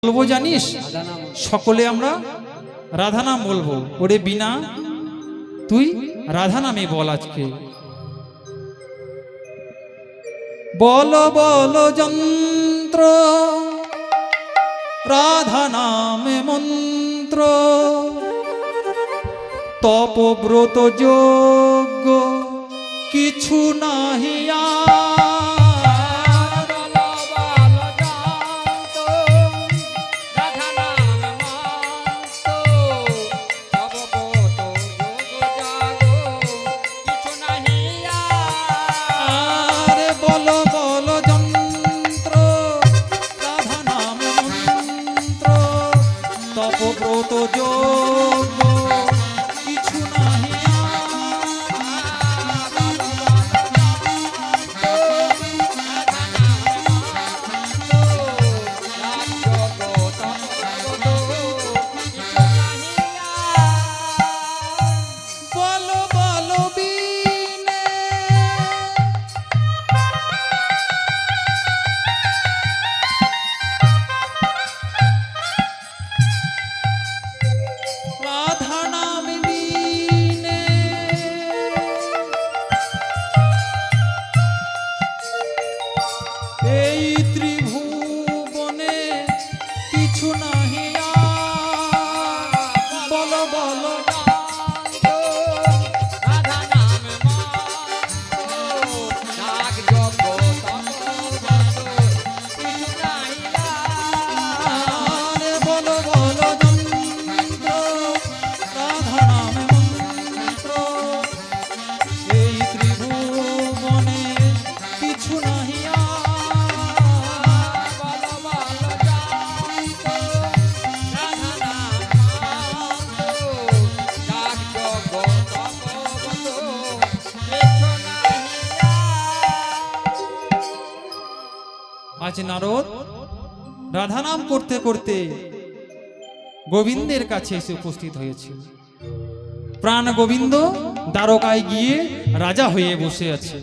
বলবো জানিস, সকলে আমরা রাধা নাম বলবো। ওরে বিনা, তুই রাধা নামে বল আজকে। বলো বলো যন্ত্র, রাধা নামে মন্ত্র, তপব্রত যোগ্য কিছু নাহিয়া। তপব্রত যোগ্য কিছু নাহিয়া। বলো বলো বিনে রাধা নাম বিনে এই ত্রিভুবনে কিছু নাহিয়া। বলো বলো আজ নারদ রাধা নাম করতে করতে গোবিন্দের কাছে এসে উপস্থিত হয়েছে। প্রাণ গোবিন্দ দ্বারকায় গিয়ে রাজা হয়ে বসে আছে।